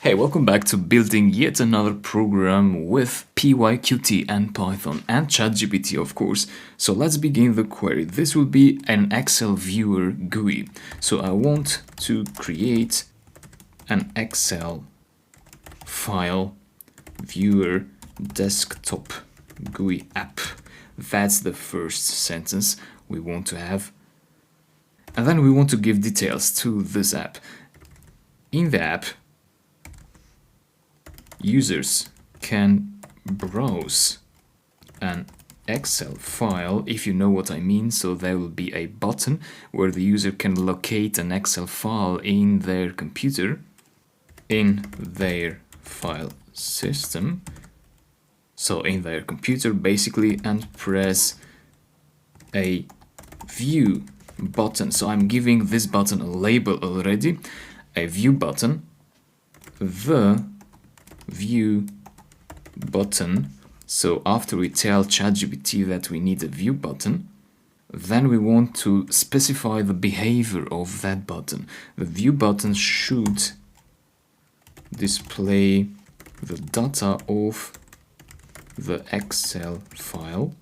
Hey, welcome back to building yet another program with PyQt and Python and ChatGPT, of course. So let's begin the query. This will be an Excel Viewer GUI. So I want to create an Excel file viewer desktop GUI app. That's the first sentence we want to have. And then we want to give details to this app. In the app, users can browse an Excel file, if you know what I mean. So there will be a button where the user can locate an Excel file in their computer, in their file system, so in their computer basically, and press a view button. So I'm giving this button a label already, a view button, the view button. So after we tell ChatGPT that we need a view button, then we want to specify the behavior of that button. The view button should display the data of the Excel file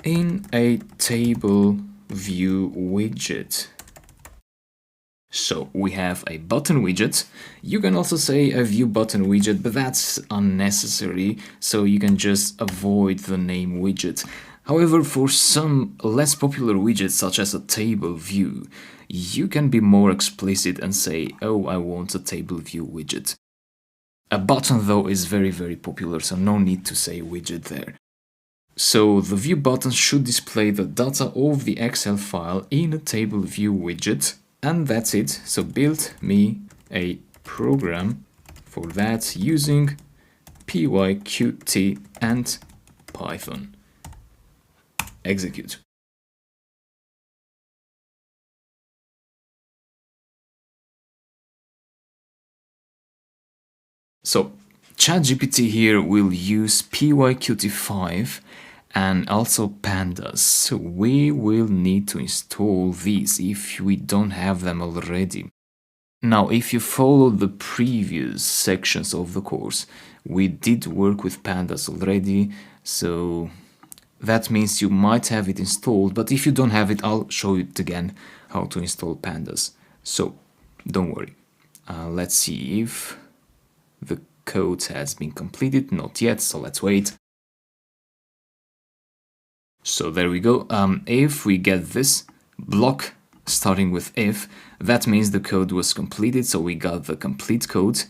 in a table view widget. So we have a button widget. You can also say a view button widget, but that's unnecessary, so you can just avoid the name widget. However, for some less popular widgets, such as a table view, you can be more explicit and say, oh, I want a table view widget. A button, though, is very popular, so no need to say widget there. So the view button should display the data of the Excel file in a table view widget. And that's it. So build me a program for that using PyQt and Python. Execute. So ChatGPT here will use PyQt5 and also pandas. So we will need to install these if we don't have them already. Now, if you follow the previous sections of the course, we did work with pandas already, so that means you might have it installed, but if you don't have it, I'll show you again how to install pandas. So don't worry. Let's see if the code has been completed. Not yet, so let's wait. So there we go. If we get this block starting with if, that means the code was completed, so we got the complete code.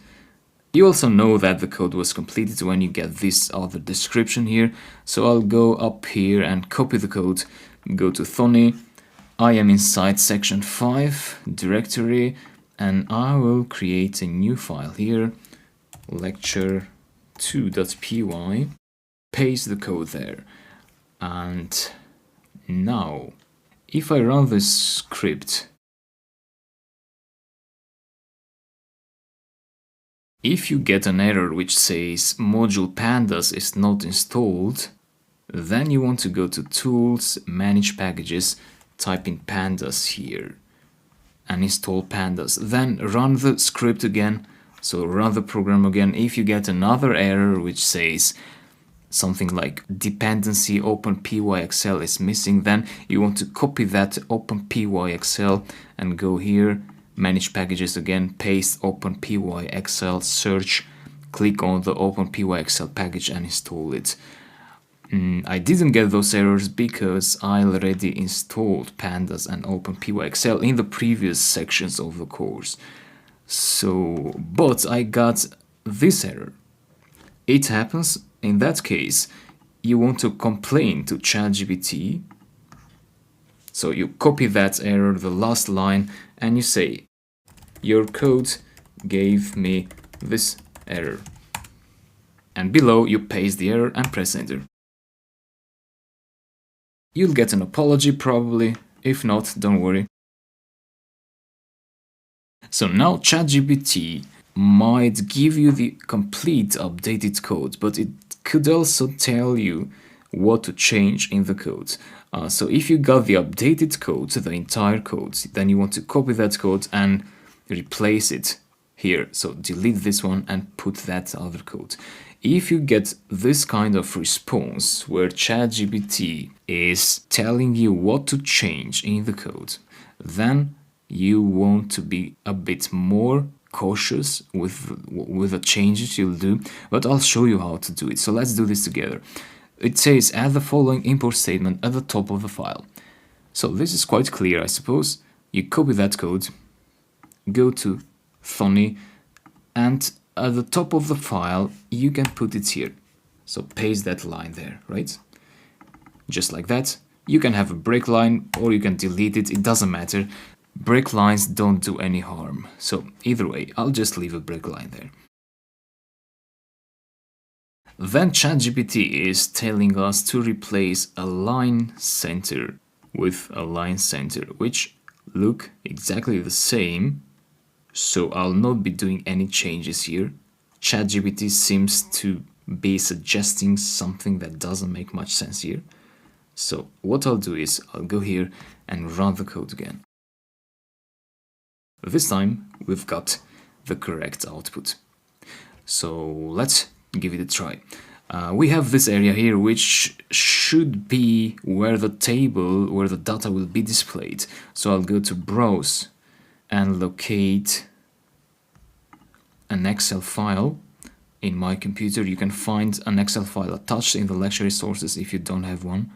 You also know that the code was completed when you get this other description here. So I'll go up here and copy the code, go to Thony. I am inside section 5 directory, and I will create a new file here, lecture2.py, paste the code there. And now, if I run this script, if you get an error which says module pandas is not installed, then you want to go to Tools, Manage Packages, type in pandas here, and install pandas. Then run the script again, so run the program again. If you get another error which says something like dependency OpenPyXL is missing, then you want to copy that OpenPyXL and go here, manage packages again, paste OpenPyXL, search, click on the OpenPyXL package and install it. I didn't get those errors because I already installed pandas and OpenPyXL in the previous sections of the course. So, but I got this error. It happens. In that case, you want to complain to ChatGPT. So you copy that error, the last line, and you say, your code gave me this error. And below you paste the error and press enter. You'll get an apology probably. If not, don't worry. So now ChatGPT might give you the complete updated code, but it could also tell you what to change in the code. So if you got the updated code, the entire code, then you want to copy that code and replace it here. So delete this one and put that other code. If you get this kind of response where ChatGPT is telling you what to change in the code, then you want to be a bit more cautious with the changes you'll do, but I'll show you how to do it. So let's do this together. It says add the following import statement at the top of the file. So this is quite clear, I suppose. You copy that code, go to Thonny, and at the top of the file you can put it here. So paste that line there, right? Just like that. You can have a break line or you can delete it, it doesn't matter. Break lines don't do any harm. So either way, I'll just leave a break line there. Then ChatGPT is telling us to replace a line center with a line center, which look exactly the same. So I'll not be doing any changes here. ChatGPT seems to be suggesting something that doesn't make much sense here. So what I'll do is I'll go here and run the code again. This time we've got the correct output. So let's give it a try. We have this area here which should be where the data will be displayed. So I'll go to Browse and locate an Excel file. In my computer you can find an Excel file attached in the lecture resources if you don't have one.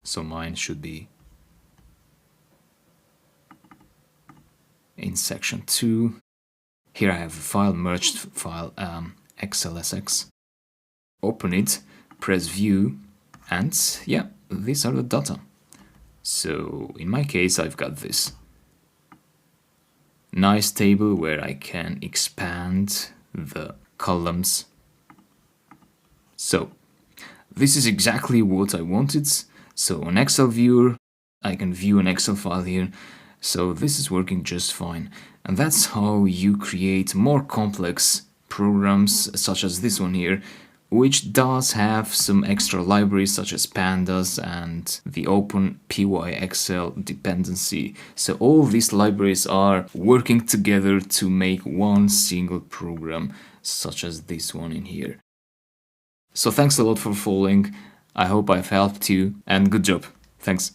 So mine should be in section 2. Here I have a file, merged file, XLSX. Open it, press view, and yeah, these are the data. So in my case I've got this nice table where I can expand the columns. So this is exactly what I wanted. So on Excel Viewer I can view an Excel file here. So this is working just fine. And that's how you create more complex programs such as this one here, which does have some extra libraries such as pandas and the open PyXL dependency. So all these libraries are working together to make one single program such as this one in here. So thanks a lot for following. I hope I've helped you and good job. Thanks.